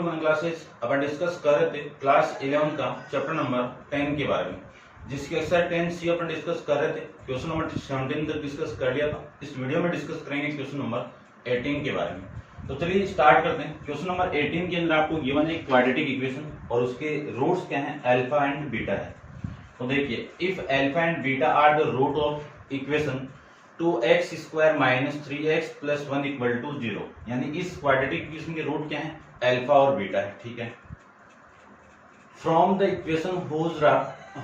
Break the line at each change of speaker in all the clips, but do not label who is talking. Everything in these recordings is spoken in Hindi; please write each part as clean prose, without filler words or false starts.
वन क्लासेस अपन डिस्कस कर रहे थे क्लास 11 का चैप्टर नंबर 10 के बारे में, जिसके एक्सरसाइज 10C अपन डिस्कस कर रहे थे। क्वेश्चन नंबर 17 तक डिस्कस कर लिया था। इस वीडियो में डिस्कस करेंगे क्वेश्चन नंबर 18 के बारे में। तो चलिए स्टार्ट करते हैं। क्वेश्चन नंबर 18 के अंदर आपको गिवन है क्वाड्रेटिक इक्वेशन और उसके रूट्स क्या हैं, अल्फा एंड बीटा है। तो देखिए, if alpha and beta are the root of equation 2x square minus 3x plus 1 equal to 0, यानी इस क्वाड्रेटिक इक्वेशन के रूट क्या है, अल्फा और बीटा है। ठीक है। From the equation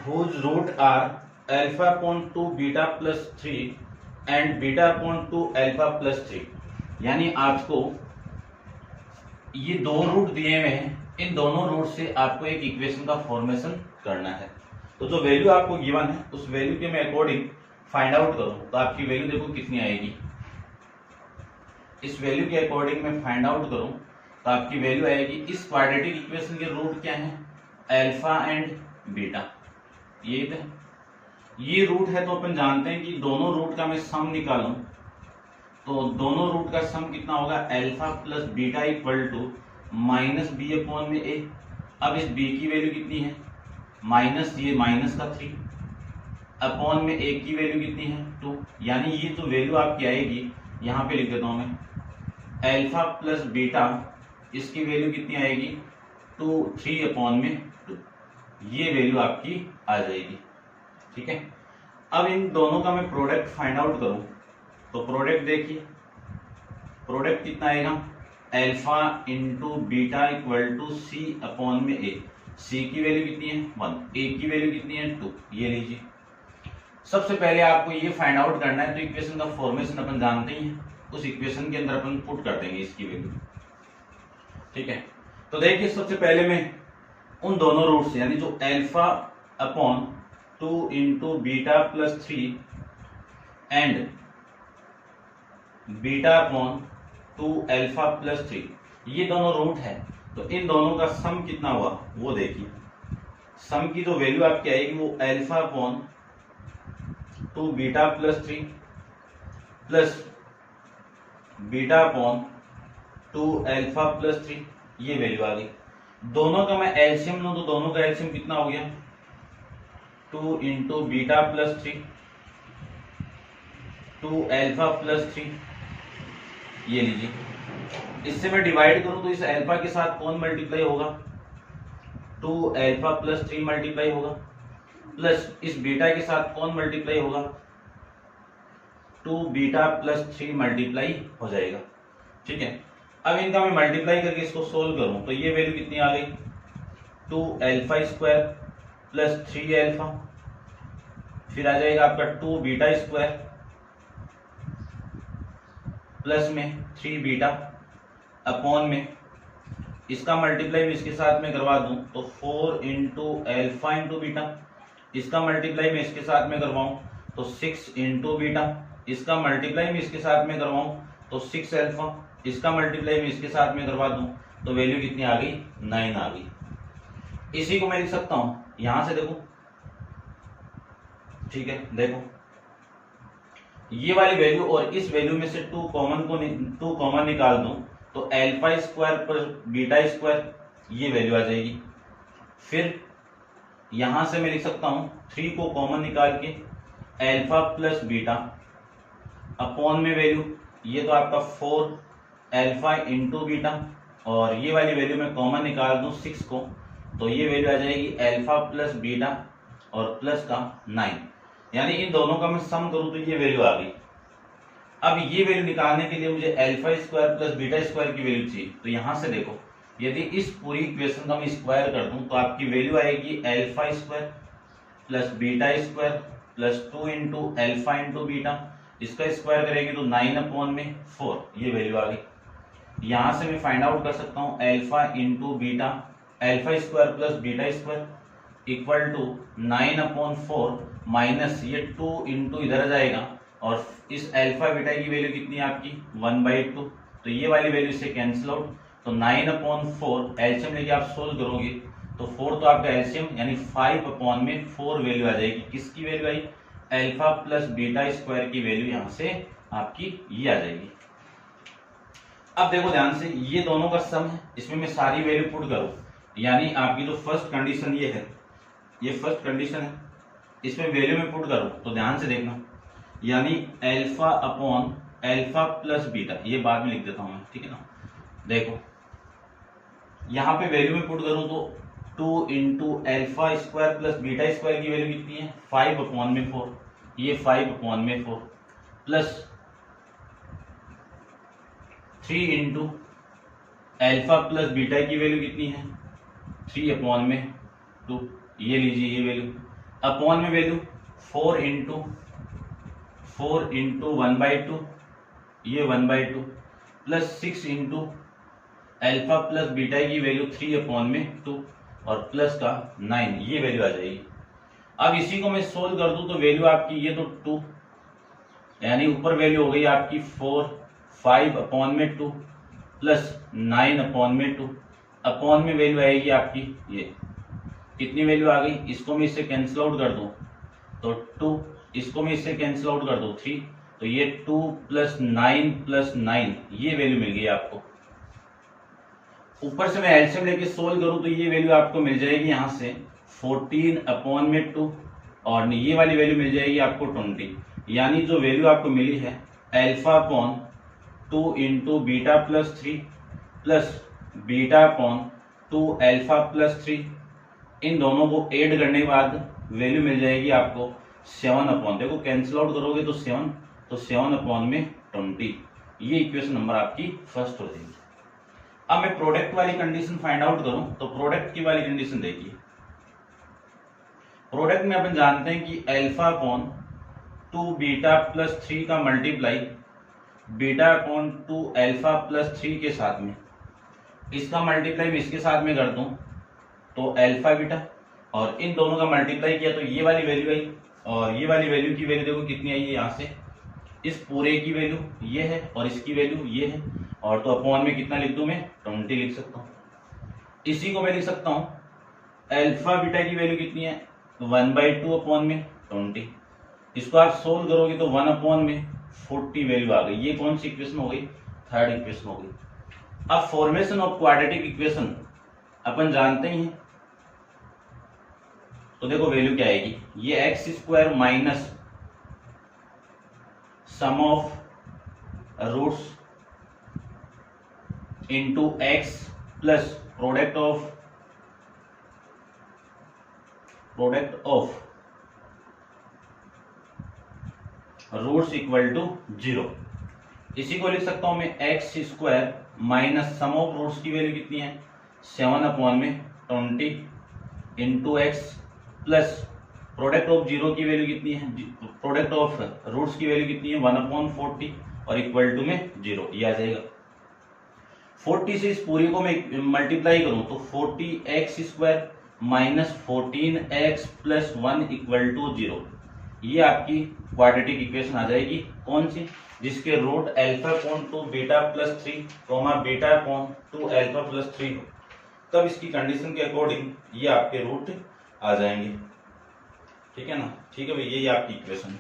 whose root are alpha upon 2 beta plus 3 and beta upon 2 alpha plus 3, यानी आपको ये दो रूट दिए हुए हैं, इन दोनों रूट से आपको एक इक्वेशन का फॉर्मेशन करना है। तो जो वैल्यू आपको गिवन है उस वैल्यू के मैं अकॉर्डिंग फाइंड आउट करूं तो आपकी वैल्यू देखो कितनी आएगी। इस वैल्यू के अकॉर्डिंग मैं फाइंड आउट करूं तो आपकी वैल्यू आएगी, इस क्वाड्रेटिक इक्वेशन के रूट क्या है, अल्फा एंड बीटा। ये रूट है तो अपन जानते हैं कि दोनों रूट का मैं सम निकालूं तो दोनों रूट का सम कितना होगा, alpha plus beta equal to minus B upon में ए। अब इस बी की वैल्यू कितनी है, माइनस, ये माइनस का 3 अपॉन में ए की वैल्यू कितनी है 2, यानी ये तो वैल्यू आपकी आएगी, यहाँ पे लिख देता हूं मैं, अल्फा प्लस बीटा, इसकी वैल्यू कितनी आएगी 3 अपॉन में 2, ये वैल्यू आपकी आ जाएगी। ठीक है। अब इन दोनों का मैं प्रोडक्ट फाइंड आउट करूं तो प्रोडक्ट देखिए, प्रोडक्ट कितना आएगा, alpha into beta equal to C upon में ए। सी की वैल्यू कितनी है 1, ए की वैल्यू कितनी है 2, ये लीजिए। सबसे पहले आपको ये फाइंड आउट करना है, तो इक्वेशन का फॉर्मेशन अपन जानते ही हैं, उस इक्वेशन के अंदर अपन पुट कर देंगे इसकी वैल्यू। ठीक है। तो देखिए, सबसे पहले मैं उन दोनों रूट से, यानी जो alpha upon 2 into beta plus 3 and beta upon 2 alpha plus 3, ये दोनों रूट है, तो इन दोनों का सम कितना हुआ वो देखिए। सम की जो वैल्यू आपकी आएगी वो alpha upon 2 beta plus 3 plus beta upon 2 alpha plus 3, ये वैल्यू आ गई। दोनों का मैं एलसीएम लूं तो दोनों का एलसीएम कितना हो गया, 2 into beta plus 3 2 alpha plus 3, ये लीजिए। इससे मैं डिवाइड करूं तो इस अल्फा के साथ कौन मल्टीप्लाई होगा, 2 अल्फा प्लस 3 मल्टीप्लाई होगा, प्लस इस बीटा के साथ कौन मल्टीप्लाई होगा, 2 बीटा प्लस 3 मल्टीप्लाई हो जाएगा। ठीक है। अब इनका मैं मल्टीप्लाई करके इसको सोल्व करूं तो ये वैल्यू कितनी आ गई, 2 अल्फा स्क्वायर प्लस 3 अल्फा, फिर आ जाएगा आपका 2 बीटा स्क्वायर प्लस में 3 बीटा अपॉन में, इसका मल्टीप्लाई मैं इसके साथ में करवा दूं तो 4 इंटू अल्फा इंटू बीटा, इसका मल्टीप्लाई मैं इसके साथ में करवाऊं तो 6 इंटू बीटा, इसका मल्टीप्लाई मैं इसके साथ में करवाऊं तो 6 अल्फा, इसका मल्टीप्लाई मैं इसके साथ में करवा दूं तो वैल्यू कितनी आ गई, 9 आ गई। इसी को मैं लिख सकता हूं यहां से, देखो। ठीक है, देखो ये वाली वैल्यू और इस वैल्यू में से 2 कॉमन निकाल दूं तो alpha square plus beta square, ये वैल्यू आ जाएगी। फिर यहां से मैं लिख सकता हूं 3 को कॉमन निकाल के अल्फा प्लस बीटा अपॉन में वैल्यू, ये तो आपका 4 अल्फा इंटू बीटा, और ये वाली वैल्यू मैं कॉमन निकाल दूं 6 को तो ये वैल्यू आ जाएगी अल्फा प्लस बीटा और प्लस का 9, यानी इन दोनों का मैं सम करूं तो ये वैल्यू आ गई। अब ये वैल्यू निकालने के लिए मुझे alpha square plus beta square की वैल्यू चाहिए, तो यहां से देखो, यदि इस पूरी इक्वेशन का मैं स्क्वायर कर दूं तो आपकी वैल्यू आएगी alpha square plus beta square plus 2 into alpha into beta, इसका स्क्वायर करेगी तो 9 अपॉन में 4, ये वैल्यू आ गई। यहां से मैं फाइंड आउट कर सकता हूं alpha into beta, alpha square plus beta square equal to 9 upon 4 minus ये 2 इंटू इधर आ जाएगा, और इस अल्फा बीटा की वैल्यू कितनी है आपकी 1/2, तो ये वाली वैल्यू से कैंसिल आउट, तो 9 अपॉन 4 एलसीएम लेके आप सोल्व करोगे तो 4 तो आपका एलसीएम यानी 5 अपॉन में 4 वैल्यू आ जाएगी। किसकी वैल्यू आई, अल्फा प्लस बीटा स्क्वायर की वैल्यू यहां से आपकी ये आ जाएगी। अब देखो ध्यान से, ये दोनों का सम है, इसमें मैं सारी वैल्यू पुट करूं, यानी आपकी जो फर्स्ट कंडीशन ये है, ये फर्स्ट कंडीशन है, इसमें वैल्यू में पुट करूं तो ध्यान से देखना, यानी alpha upon alpha plus beta, ये बाद में लिख देता हूं मैं, ठीक है ना। देखो यहां पे वैल्यू में पुट करूं तो 2 into alpha square plus beta square की वैल्यू कितनी है 5 अपॉन में 4, ये 5 अपॉन में 4 plus 3 into alpha plus beta की वैल्यू कितनी है 3 अपॉन में 2, ये लीजिए ये वैल्यू, अपॉन में वैल्यू 4 इंटू 1/2, ये 1/2 plus 6 into alpha plus beta की वैल्यू 3 अपॉन में 2 और प्लस का 9, ये वैल्यू आ जाएगी। अब इसी को मैं सोल्व कर दूं तो वैल्यू आपकी ये तो 2, यानी ऊपर वैल्यू हो गई आपकी 4, 5 अपॉन में 2 प्लस 9 अपॉन में 2, अपॉन में वैल्यू आएगी आपकी ये, कितनी वैल्यू आ गई, इसको मैं इससे कैंसिल आउट कर दूं तो 2, इसको मैं इससे कैंसिल आउट कर दूं 3, तो ये 2 प्लस 9 ये वैल्यू मिल गई आपको। ऊपर से मैं एलसीएम लेके सोल्व करूं तो ये वैल्यू आपको मिल जाएगी यहां से 14 अपॉन में 2 और ये वाली वैल्यू मिल जाएगी आपको 20, यानी जो वैल्यू आपको मिली है alpha upon 2 into beta plus 3 plus beta upon 2 alpha plus 3, इन दोनों को ऐड करने के बाद वैल्यू मिल जाएगी आपको 7 अपॉन, देखो कैंसिल आउट करोगे तो 7, तो 7 अपॉन में 20, ये इक्वेशन नंबर आपकी फर्स्ट हो जाएगी। अब मैं प्रोडक्ट वाली कंडीशन फाइंड आउट करूं तो प्रोडक्ट की वाली कंडीशन देखिए, प्रोडक्ट में अपन जानते हैं कि अल्फा अपॉन 2 बीटा प्लस 3 का multiply beta upon 2 alpha plus 3 के साथ में, इसका मल्टीप्लाई मैं इसके साथ में कर दूं तो अल्फा बीटा, और इन दोनों का मल्टीप्लाई किया तो ये वाली वैल्यू आई, और ये वाली वैल्यू की वैल्यू देखो कितनी आई है, यहाँ से इस पूरे की वैल्यू ये है और इसकी वैल्यू ये है, और तो अपॉन में कितना लिख दूं मैं 20 लिख सकता हूं। इसी को मैं लिख सकता हूं अल्फा बीटा की वैल्यू कितनी है 1/2 अपॉन में 20, इसको आप सोल्व करोगे तो 1 अपॉन में 40 वैल्यू आ गई। ये कौन सी इक्वेशन हो गई, थर्ड इक्वेशन हो गई। अब फॉर्मेशन ऑफ क्वाड्रेटिक इक्वेशन अपन जानते ही हैं, तो देखो वैल्यू क्या आएगी, ये x square minus sum of roots into x plus product of roots equal to 0। इसी को लिख सकता हूं मैं x square minus sum of roots की वैल्यू कितनी है 7 अपॉन में 20 into x plus product of 0 की वैल्यू कितनी है, प्रोडक्ट ऑफ रूट्स की वैल्यू कितनी है 1/40 और इक्वल टू में 0, ये आ जाएगा। 40 से इस पूरी को मैं मल्टीप्लाई करूं तो 40x square minus 14x plus 1 equal to 0, ये आपकी क्वाड्रेटिक इक्वेशन आ जाएगी। कौन सी, जिसके root alpha upon 2 beta plus 3 beta upon 2 alpha plus 3 हो, तब इसकी कंडीशन के अकॉर्डिंग ये आपके रूट आ जाएंगे, ठीक है ना। ठीक है भाई, यही आपकी इक्वेशन।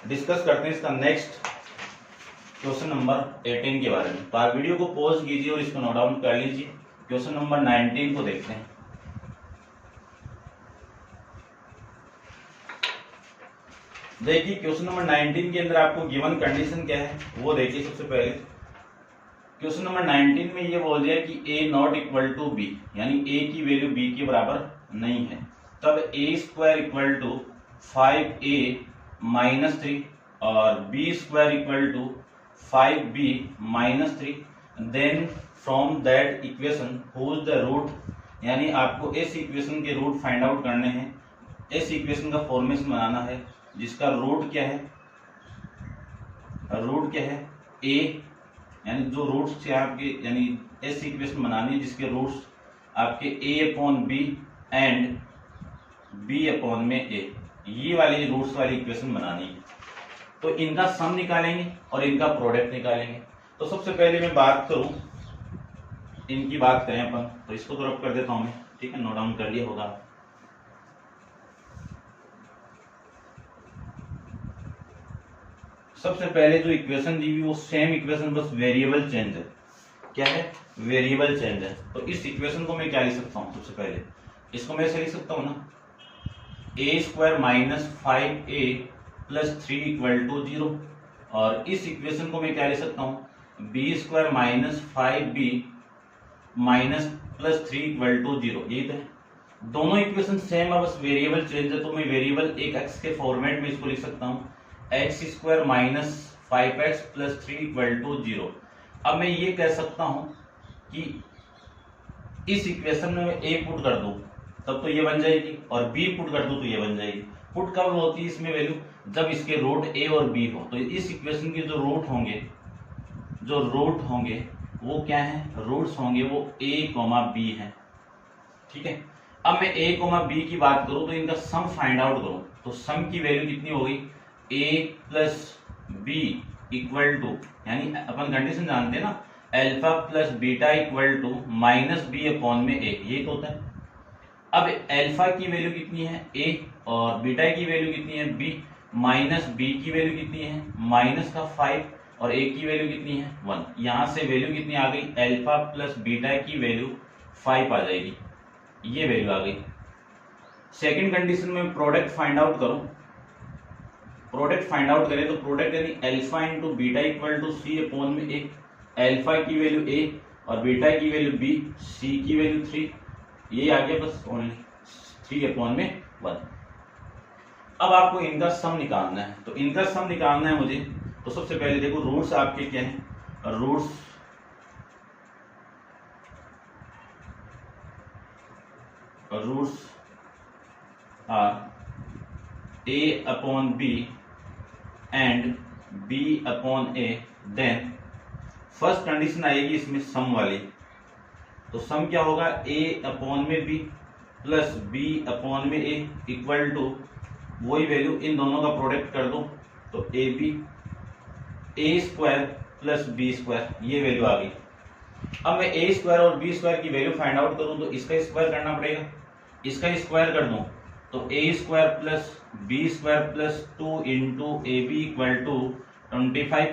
डिस्कस करते हैं इसका नेक्स्ट क्वेश्चन नंबर 18 के बारे में। तो आप वीडियो को पॉज कीजिए और इसको नोट डाउन कर लीजिए। क्वेश्चन नंबर 19 को देखते हैं। देखिए क्वेश्चन नंबर 19 के अंदर आपको गिवन कंडीशन क्या है वो देखिए। सबसे पहले क्वेश्चन नंबर 19 में ये बोल दिया कि a not equal to b, यानी a की वैल्यू b के बराबर नहीं है, तब a square equal to 5a minus 3 और b square equal to 5b minus 3, then from that equation whose the root, यानी आपको इस इक्वेशन के रूट फाइंड आउट करने हैं। इस इक्वेशन का फॉर्मेशन बनाना है जिसका रूट क्या है, रूट क्या है a, यानी जो रूट्स थे आपके, यानी इस इक्वेशन बनानी है जिसके रूट्स आपके a upon b and b upon में a, ये वाली रूट्स वाली इक्वेशन बनानी है। तो इनका सम निकालेंगे और इनका प्रोडक्ट निकालेंगे। तो सबसे पहले मैं बात करूं, इनकी बात करें अपन, तो इसको तो रब कर देता हूं मैं, ठीक है, नोट डाउन कर लिया होगा। सबसे पहले जो इक्वेशन दी हुई वो सेम इक्वेशन, बस वेरिएबल चेंज है। क्या है, वेरिएबल चेंज है। तो इस इक्वेशन को मैं क्या लिख सकता हूँ, सबसे पहले इसको मैं ऐसे लिख सकता हूँ ना, a square minus 5a plus 3 equal to 0। और इस इक्वेशन को मैं क्या लिख सकता हूँ, B square minus 5b minus plus 3 equal to 0। यही तो है, दोनों इक्वेशन सेम है, बस वेरिएबल चेंज है। तो मैं वेरिएबल एक एक्स के फॉर्मेट में इसको लिख सकता हूँ, x square minus 5x plus 3 equal to 0। अब मैं ये कह सकता हूं कि इस इक्वेशन में मैं a पुट कर दूं तब तो ये बन जाएगी, और b पुट कर दूं तो ये बन जाएगी। पुट कब होती है इसमें वैल्यू, जब इसके रूट a और b हो। तो इस इक्वेशन के जो रूट होंगे वो क्या है, रूट्स होंगे वो a, b है। ठीक है, अब मैं a, b की बात करूं तो इनका सम फाइंड आउट करूं, तो सम की वैल्यू कितनी हो गई, a plus b equal to, यानी अपन कंडीशन जानते हैं ना, alpha plus beta equal to minus B upon में ए, यही तो होता है। अब अल्फा की वैल्यू कितनी है a, और बीटा की वैल्यू कितनी है b, माइनस बी की वैल्यू कितनी है माइनस का 5, और a की वैल्यू कितनी है 1। यहां से वैल्यू कितनी आ गई, अल्फा प्लस बीटा की वैल्यू 5 आ जाएगी, ये वैल्यू आ गई। सेकंड कंडीशन में प्रोडक्ट फाइंड आउट करूं, प्रोडक्ट फाइंड आउट करें तो प्रोडक्ट यानी alpha into beta equal to C upon में ए, अल्फा की वैल्यू a और बीटा की वैल्यू b, c की वैल्यू 3, ये आ गया बस ओनली 3 अपॉन में 1। अब आपको इनका सम निकालना है, तो इनका सम निकालना है मुझे। तो सबसे पहले देखो रूट्स आपके क्या हैं, roots are a upon b and b upon a। Then first condition आएगी इसमें सम वाली, तो सम क्या होगा, a अपॉन में b प्लस b अपॉन में a इक्वल टू वही वैल्यू, इन दोनों का प्रोडक्ट कर दो तो a square plus b square, ये वैल्यू आ गई। अब मैं a स्क्वायर और b स्क्वायर की वैल्यू फाइंड आउट करूं तो इसका स्क्वायर करना पड़ेगा, इसका स्क्वायर कर दूं तो a square plus b square plus 2 into A B equal to 25।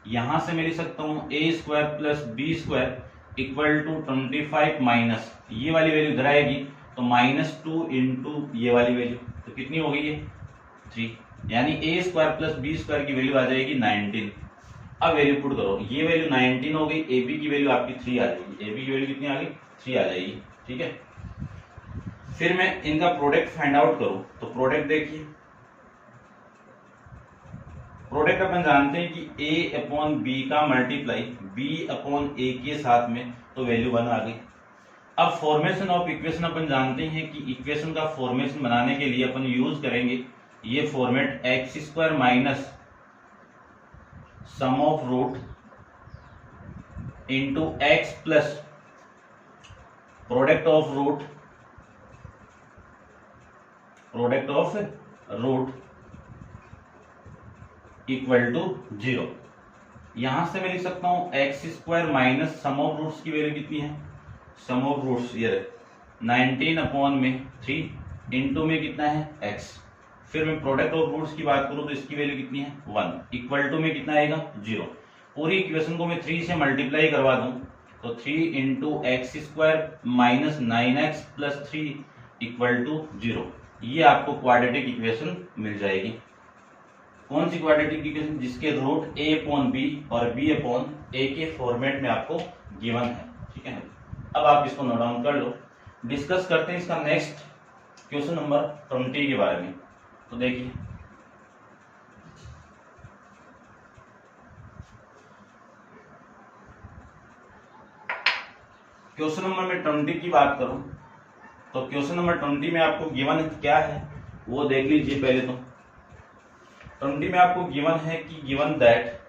यहां से मैं लिख सकता हूं a square plus b square equal to 25 minus ये वाली वैल्यू इधर आएगी तो माइनस 2 इंटू ये वाली वैल्यू, तो कितनी हो गई है 3, यानी a square plus b square की वैल्यू आ जाएगी 19। अब वैल्यू पुट करो, ये वैल्यू 19 हो गई, ए बी की वैल्यू आपकी 3 आ जाएगी, ए बी की वैल्यू कितनी आ गई 3 आ जाएगी। ठीक है, फिर मैं इनका प्रोडक्ट फाइंड आउट करूं तो प्रोडक्ट देखिए, प्रोडक्ट अपन जानते हैं कि a अपॉन बी का मल्टीप्लाई b अपॉन a के साथ में, तो वैल्यू 1 आ गई। अब फॉर्मेशन ऑफ इक्वेशन अपन जानते हैं कि इक्वेशन का फॉर्मेशन बनाने के लिए अपन यूज करेंगे ये format, x square minus sum of root into x plus product of root equal to 0। यहां से मैं लिख सकता हूं x square minus sum of roots की वैल्यू कितनी है, सम ऑफ रूट्स ये 19 अपॉन में 3 इंटू में कितना है x। फिर मैं प्रोडक्ट ऑफ रूट्स की बात करूं तो इसकी वैल्यू कितनी है 1 इक्वल टू में कितना आएगा 0। पूरी इक्वेशन को मैं 3 से मल्टीप्लाई करवा दूं तो 3 into x square minus 9x plus 3 equal to 0। ये आपको क्वाड्रेटिक इक्वेशन मिल जाएगी। कौन सी क्वाड्रेटिक इक्वेशन, जिसके रूट a अपॉन b और b अपॉन a के फॉर्मेट में आपको गिवन है। ठीक है, अब आप इसको नोट डाउन कर लो। डिस्कस करते हैं इसका नेक्स्ट क्वेश्चन नंबर 20 के बारे में। तो देखिए क्वेश्चन नंबर में 20 की बात करूं तो क्वेश्चन नंबर 20 में आपको गिवन क्या है वो देख लीजिए। पहले तो 20 में आपको गिवन है कि given that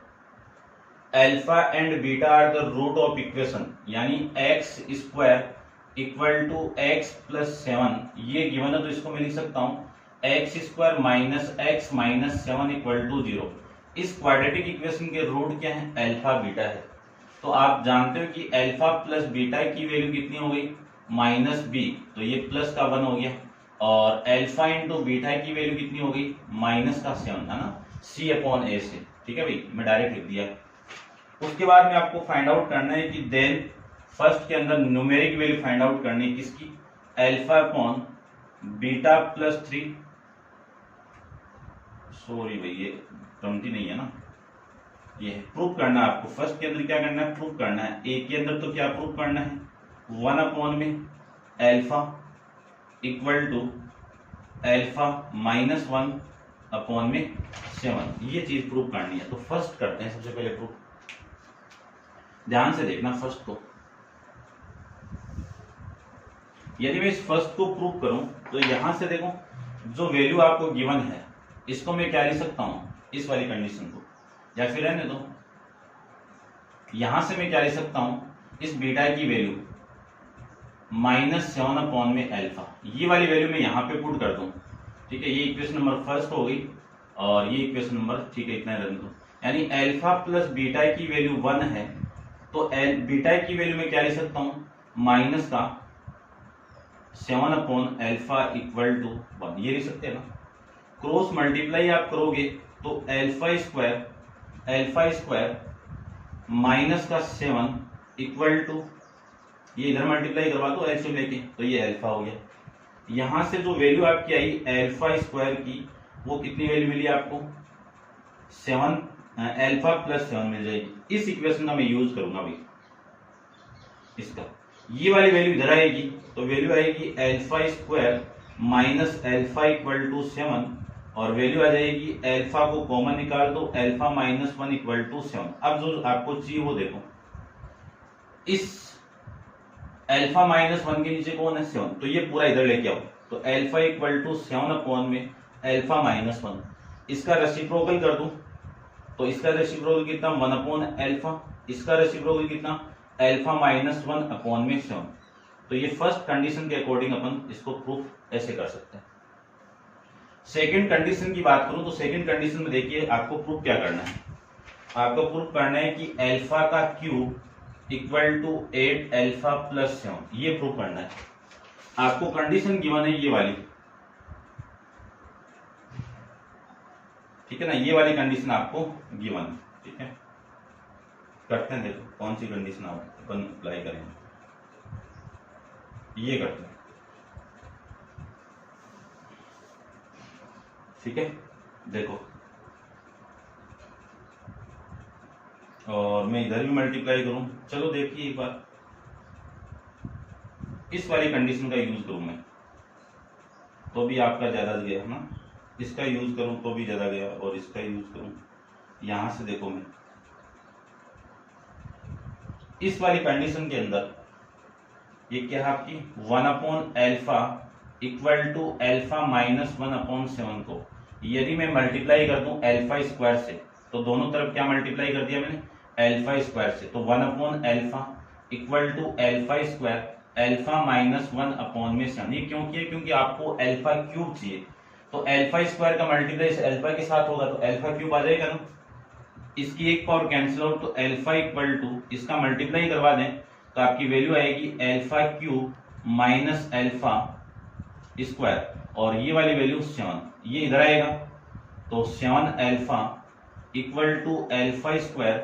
alpha and beta are the root of equation, यानी x square equal to x plus 7, ये गिवन है। तो इसको मैं लिख सकता हूं x square minus x minus 7 equal to 0। इस क्वाड्रेटिक इक्वेशन के रूट क्या है, अल्फा बीटा है। तो आप जानते हो कि अल्फा प्लस बीटा की वैल्यू कितनी हो गई माइनस बी, तो ये प्लस का 1 हो गया, और अल्फा इंटू बीटा की वैल्यू कितनी हो गई माइनस का 7, है ना, सी अपॉन ए से। ठीक है भाई, मैं डायरेक्ट लिख दिया। उसके बाद में आपको फाइंड आउट करना है कि देन फर्स्ट के अंदर न्यूमेरिक वैल्यू फाइंड आउट करनी है किसकी, alpha upon beta plus 3, sorry भाई ये 20 नहीं है ना, ये प्रूफ करना है आपको। फर्स्ट के अंदर क्या करना है, प्रूफ करना है। ए के अंदर तो क्या प्रूफ करना है, 1 अपॉन में alpha equal to alpha minus 1 upon में 7, ये चीज प्रूफ करनी है। तो फर्स्ट करते हैं सबसे पहले प्रूफ, ध्यान से देखना फर्स्ट को। यदि मैं इस फर्स्ट को प्रूफ करूं तो यहां से देखो जो वैल्यू आपको गिवन है इसको मैं क्या लिख सकता हूं, इस वाली कंडीशन को, या फिर रहने दो, यहां से मैं क्या लिख सकता हूं, इस बीटा की वैल्यू -7 अपॉन में अल्फा, ये वाली वैल्यू मैं यहां पे पुट कर दूं। ठीक है, ये इक्वेशन नंबर फर्स्ट हो गई और ये इक्वेशन नंबर, ठीक है, इतना रहने दो। यानी अल्फा प्लस बीटा की वैल्यू 1 है तो बीटा की वैल्यू में क्या लिख सकता हूं, माइनस का 7 अपॉन अल्फा इक्वल टू 1, ये लिख सकते हैं ना। क्रॉस मल्टीप्लाई आप करोगे तो अल्फा स्क्वायर माइनस का 7 इक्वल टू, ये इधर मल्टीप्लाई करवा दो एलसीएम लेके, तो ये अल्फा हो गया। यहां से जो वैल्यू आपकी आई अल्फा स्क्वायर की, वो कितनी वैल्यू मिली आपको, 7, अल्फा प्लस 7 मिल जाएगी। इस इक्वेशन का मैं यूज करूंगा भाई, इसका ये वाली वैल्यू इधर आएगी तो वैल्यू आएगी alpha square minus alpha equal to 7, और वैल्यू आ जाएगी अल्फा को कॉमन निकाल दो, अल्फा माइनस 1 इक्वल टू 7। अब जो आपको चाहिए वो देखो, इस अल्फा माइनस 1 के नीचे कौन है, 7, तो ये पूरा इधर लेके आओ। तो अल्फा इक्वल टू 7 अपॉन में अल्फा माइनस 1, इसका रेसिप्रोकल कर दूं तो इसका रेसिप्रोकल कितना, 1 अपॉन अल्फा, इसका रेसिप्रोकल कितना, अल्फा माइनस 1 अपॉन में 7। तो ये फर्स्ट कंडीशन के अकॉर्डिंग अपन इसको प्रूफ ऐसे कर सकते हैं। सेकंड कंडीशन की बात करूं तो सेकंड कंडीशन में देखिए आपको प्रूफ क्या करना है, आपको प्रूफ करना है कि अल्फा का cube equal to 8 alpha plus 7, ये प्रूफ करना है। आपको कंडीशन गिवन है ये वाली, ठीक है ना, ये वाली कंडीशन आपको गिवन है। ठीक है, करते हैं, देखो कौन सी कंडीशन अपन अप्लाई करेंगे, ये करते हैं। ठीक है, देखो, और मैं इधर भी मल्टीप्लाई करूं, चलो देखिए एक बार, इस वाली कंडीशन का यूज करूं मैं तो भी आपका ज्यादा गया है ना, इसका यूज करूं तो भी ज्यादा गया, और इसका यूज करूं, यहां से देखो मैं इस वाली कंडीशन के अंदर ये क्या है आपकी 1 upon alpha equal to alpha minus 1 upon 7 को यदि मैं मल्टीप्लाई कर दूं अल्फा स्क्वायर से, तो दोनों तरफ क्या मल्टीप्लाई कर दिया मैंने, अल्फा स्क्वायर से, तो 1 upon alpha equal to alpha square alpha minus 1 upon में 7। ये क्यों किया, क्योंकि आपको अल्फा क्यूब चाहिए, तो अल्फा स्क्वायर का मल्टीप्लाई अल्फा के साथ होगा तो अल्फा क्यूब आ जाएगा ना, इसकी एक पावर कैंसिल आउट, तो अल्फा इक्वल टू इसका मल्टीप्लाई करवा दें तो आपकी वैल्यू आएगी alpha cube minus alpha square, और ये वाली वैल्यू 7, ये इधर आएगा तो 7 alpha equal to alpha square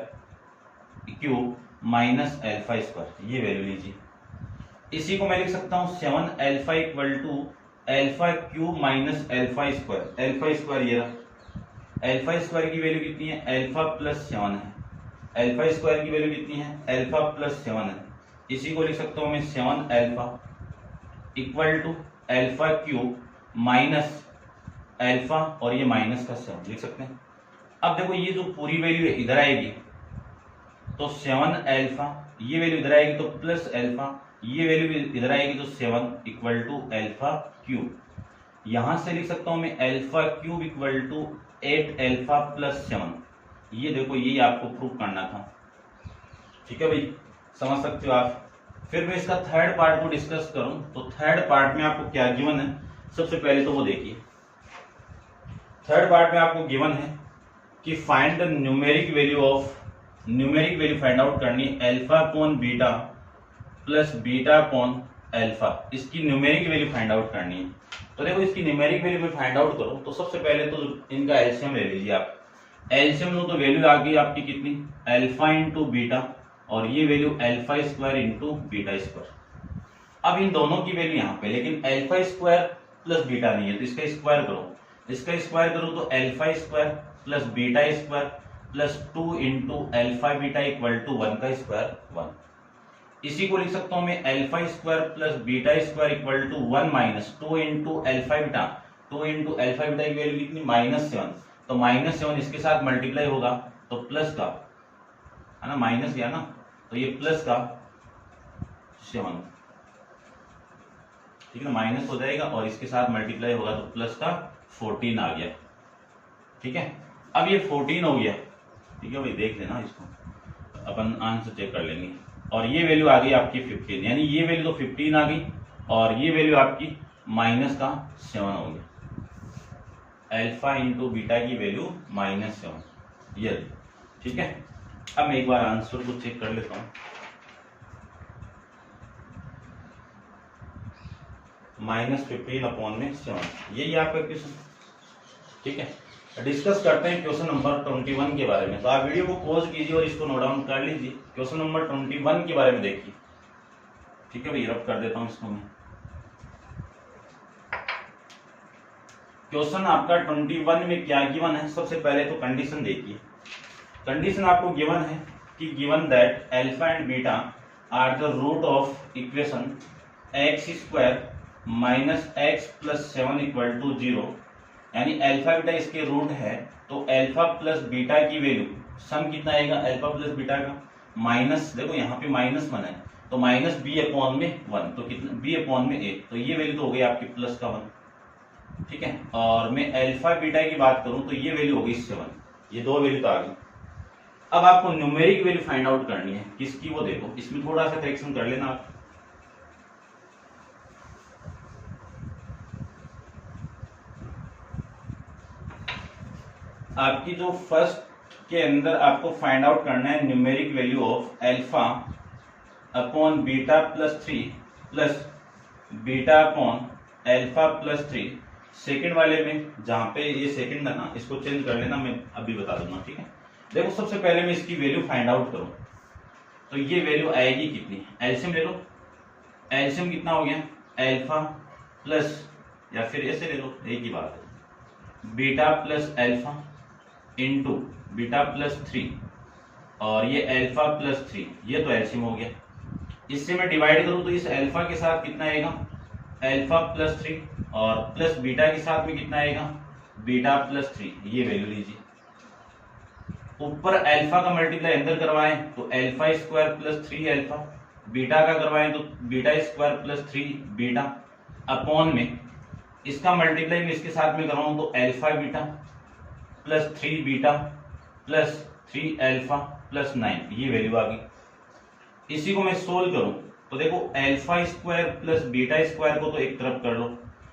cube minus alpha square, ये वैल्यू लीजिए। इसी को मैं लिख सकता हूं 7 alpha equal to alpha cube minus alpha square, alpha square ये रहा, अल्फा स्क्वायर की वैल्यू कितनी है, अल्फा प्लस 7 है, अल्फा स्क्वायर की वैल्यू कितनी है, अल्फा प्लस 7 है। इसी को लिख सकता हूं मैं 7 alpha equal to alpha cube minus alpha, और ये माइनस का 7 लिख सकते हैं। अब देखो ये जो पूरी वैल्यू है इधर आएगी तो 7 अल्फा, ये वैल्यू इधर आएगी तो प्लस अल्फा, ये वैल्यू इधर आएगी तो 7 इक्वल टू अल्फा क्यूब। यहां से लिख सकता हूं मैं alpha cube equal to 8 alpha plus 7, ये देखो यही आपको प्रूव करना था। ठीक है भाई, समझ सकते हो आप। फिर मैं इसका थर्ड पार्ट को डिस्कस करूं तो थर्ड पार्ट में आपको क्या गिवन है, सबसे पहले तो वो देखिए। थर्ड पार्ट में आपको गिवन है कि find the numeric value find out करनी है alpha upon beta plus beta upon alpha, इसकी न्यूमेरिक वैल्यू फाइंड आउट करनी है। तो देखो इसकी न्यूमेरिक वैल्यू में फाइंड आउट करो तो सबसे पहले तो इनका एलसीएम ले लीजिए आप। एलसीएम लो तो वैल्यू आ गई आपकी कितनी, अल्फा इंटू बीटा, और ये value alpha square into beta square. अब इन दोनों की वैल्यू यहाँ पे, लेकिन अल्फा स्क्वायर प्लस बीटा नहीं है तो इसका स्क्वायर करो, इसका स्क्वायर करो तो alpha square plus beta square plus 2 into alpha beta equal to 1 का स्क्वायर 1। इसी को लिख सकता हूं मैं alpha square plus beta square equal to 1 minus 2 into alpha beta, 2 into alpha beta की वैल्यू कितनी, -7, तो -7 इसके साथ मल्टीप्लाई होगा तो प्लस का, है ना, माइनस गया ना, तो ये प्लस का 7, ठीक है ना, माइनस हो जाएगा और इसके साथ मल्टीप्लाई होगा तो प्लस का 14 आ गया। ठीक है, अब ये 14 हो गया, ठीक है भाई, देख लेना इसको, अपन आंसर चेक कर लेंगे। और ये वैल्यू आ गई आपकी 15, यानी ये वैल्यू तो 15 आ गई और ये वैल्यू आपकी माइनस का 7 हो गया। अल्फा इंटू बीटा की वैल्यू -7, ये, ठीक है। अब मैं एक बार आंसर को चेक कर लेता हूँ। -15/7, यही आपका क्वेश्चन, ठीक है। डिस्कस करते हैं क्वेश्चन नंबर 21 के बारे में। तो आप वीडियो को पॉज कीजिए और इसको नोट डाउन कर लीजिए। क्वेश्चन नंबर 21 के बारे में देखिए, ठीक है भाई, रब कर देता हूं इसको मैं। क्वेश्चन आपका 21 में क्या गिवन है, सबसे पहले तो कंडीशन देखिए। कंडीशन आपको गिवन है कि given that alpha and beta are the root of equation x² minus x plus 7 equal to 0, यानी अल्फा बीटा इसके रूट है, तो अल्फा प्लस बीटा की वैल्यू सम कितना आएगा, अल्फा प्लस बीटा का माइनस, देखो यहाँ पे माइनस बना है तो माइनस b/1, तो कितना b/a, तो ये वैल्यू तो हो गई आपकी प्लस का 1, ठीक है। और मैं अल्फा बीटा की बात करूं तो ये वैल्यू हो गई 7, ये दो वैल्यू तो आ गई। अब आपको न्यूमेरिक वैल्यू फाइंड आउट करनी है किसकी, वो देखो, इसमें थोड़ा सा करेक्शन कर लेना आप। आपकी जो फर्स्ट के अंदर आपको फाइंड आउट करना है numeric value of alpha upon beta plus 3 plus beta upon alpha plus 3। Second वाले में जहां पे ये सेकंड है ना, इसको चेंज कर लेना, मैं अभी बता दूंगा, ठीक है। देखो सबसे पहले मैं इसकी वैल्यू फाइंड आउट करूं तो ये वैल्यू आएगी कितनी, एलसीएम ले लो, एलसीएम कितना हो गया, अल्फा प्लस, या फिर ऐसे ले लो, एक ही बात है, beta plus alpha into beta plus 3 और ये अल्फा प्लस 3, ये तो एलसीएम हो गया। इससे मैं डिवाइड करूं तो इस अल्फा के साथ कितना आएगा, अल्फा प्लस 3, और प्लस बीटा के साथ में कितना आएगा, बीटा प्लस 3, ये वैल्यू लीजिए। ऊपर अल्फा का मल्टीप्लाई अंदर करवाएं तो alpha square plus 3 alpha, beta का करवाएं तो beta square plus 3 beta, upon में इसका मल्टीप्लाई में इसके साथ में करवाऊं तो alpha beta plus 3 beta plus 3 alpha plus 9, ये वैल्यू आ गई। इसी को मैं सोल्व करूं तो देखो alpha square plus beta square को तो एक तरफ कर लो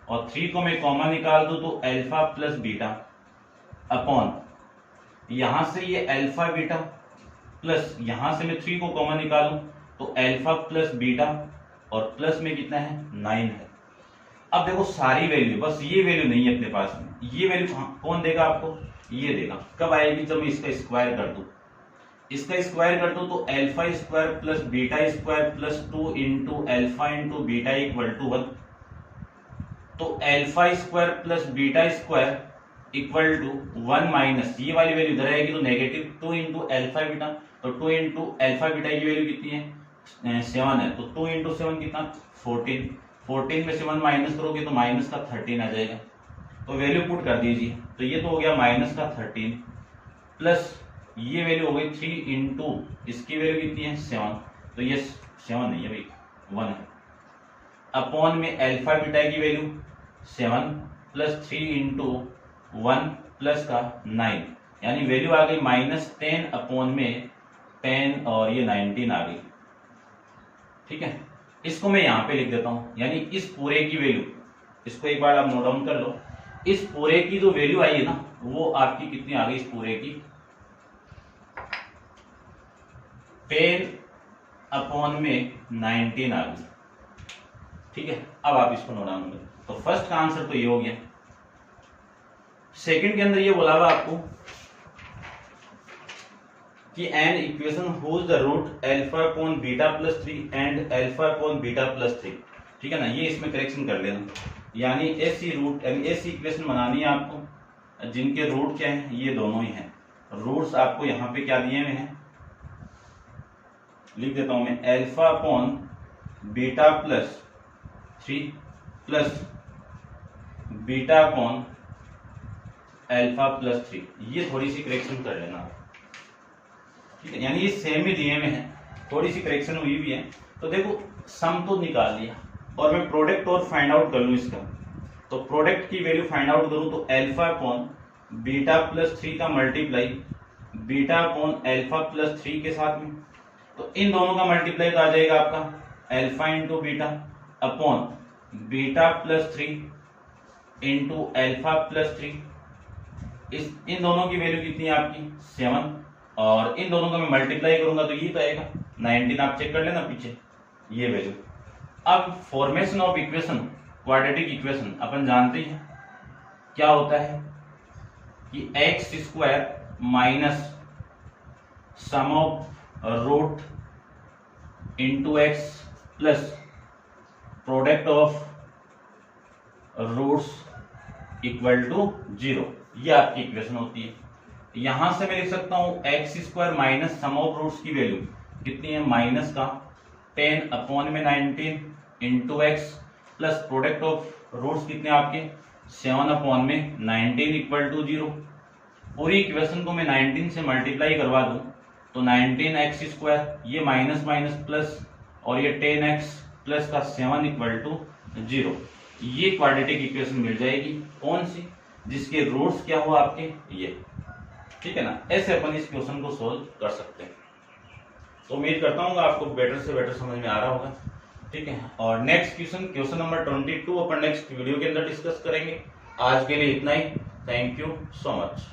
और 3 को मैं कॉमन निकाल दूं तो अल्फा प्लस बीटा अपॉन यहां से ये अल्फा बीटा प्लस यहां से मैं 3 को कॉमन निकालूं तो अल्फा प्लस बीटा और प्लस में कितना है 9 है। अब देखो सारी वैल्यू, बस ये वैल्यू नहीं है अपने पास में, ये वैल्यू कौन देगा आपको, ये देगा। कब आएगी, जब मैं इसका स्क्वायर कर दूं, इसका स्क्वायर कर दूं तो alpha square plus beta square plus 2 into alpha into beta equal to 1, तो alpha square plus beta square equal to 1 minus ये वाली वैल्यू इधर आएगी तो नेगेटिव 2 इंटू अल्फा बीटा, तो 2 इंटू अल्फा बीटा की वैल्यू कितनी है 7 है, तो 2 इंटू 7 कितना 14, 14 में से 1 माइनस करोगे तो माइनस का 13 आ जाएगा, तो वैल्यू पुट कर दीजिए, तो ये तो हो गया माइनस का 13 प्लस ये वैल्यू हो गई 3 इंटू इसकी वैल्यू कितनी है 7, तो ये 7 नहीं है भाई 1 है, अपॉन में अल्फा बीटा की वैल्यू 7 प्लस 3 इंटू 1 प्लस का 9, यानी वैल्यू आ गई -10 अपॉन में 10 और ये 19 आ गई, ठीक है। इसको मैं यहां पे लिख देता हूं, यानी इस पूरे की वैल्यू, इसको एक बार आप नोट डाउन कर लो, इस पूरे की जो वैल्यू आई है ना वो आपकी कितनी आ गई, इस पूरे की 10 अपॉन में 19 आ गई, ठीक है। अब आप इसको नोट डाउन करें, तो फर्स्ट का आंसर तो ये हो गया। सेकंड के अंदर ये बोला हुआ आपको कि an equation whose the root alpha upon beta plus 3 and alpha upon beta plus 3, ठीक है ना, ये इसमें करेक्शन कर लेना। यानी ऐसी रूट ऐसी इक्वेशन बनानी है आपको जिनके रूट क्या है, ये दोनों ही हैं। रूट्स आपको यहाँ पे क्या दिए हुए हैं, लिख देता हूं मैं, alpha upon beta plus 3 plus beta upon alpha plus 3, ये थोड़ी सी करेक्शन कर लेना, ठीक है। यानी ये सेम ही दिए हुए हैं, थोड़ी सी करेक्शन हुई भी है। तो देखो सम तो निकाल लिया और मैं प्रोडक्ट और फाइंड आउट कर लूँ इसका, तो प्रोडक्ट की वैल्यू फाइंड आउट करूँ तो अल्फा अपॉन बीटा प्लस 3 का multiply beta upon alpha plus 3 के साथ में, तो इन दोनों का मल्टीप्लाई तो आ जाएगा आपका alpha into beta upon beta plus 3 into alpha plus 3। इन दोनों की वैल्यू कितनी है आपकी 7, और इन दोनों का मैं मल्टीप्लाई करूंगा तो ये तो आएगा 19, आप चेक कर लेना पीछे ये वैल्यू। अब formation of equation, quadratic equation अपन जानते हैं क्या होता है कि x square minus sum of root into x plus product of roots equal to 0, ये आपकी इक्वेशन होती है। यहां से मैं लिख सकता हूं x square minus sum of roots की वैल्यू कितनी है, माइनस का 10 अपॉन में 19 into x plus product of roots कितने आपके 7 अपॉन में 19 इक्वल टू 0। पूरी इक्वेशन को मैं 19 से मल्टीप्लाई करवा दूं तो 19x स्क्वायर, ये माइनस माइनस प्लस, और ये 10x प्लस का 7 इक्वल टू 0, ये क्वाड्रेटिक इक्वेशन मिल जाएगी। कौन सी, जिसके रूट्स क्या हो आपके ये, ठीक है ना। ऐसे अपन इस क्वेश्चन को सोल्व कर सकते हैं। तो उम्मीद करता हूँ आपको बेटर से बेटर समझ में आ रहा होगा, ठीक है। और नेक्स्ट क्वेश्चन नंबर 22 अपन नेक्स्ट वीडियो के अंदर डिस्कस करेंगे। आज के लिए इतना ही, थैंक यू सो मच।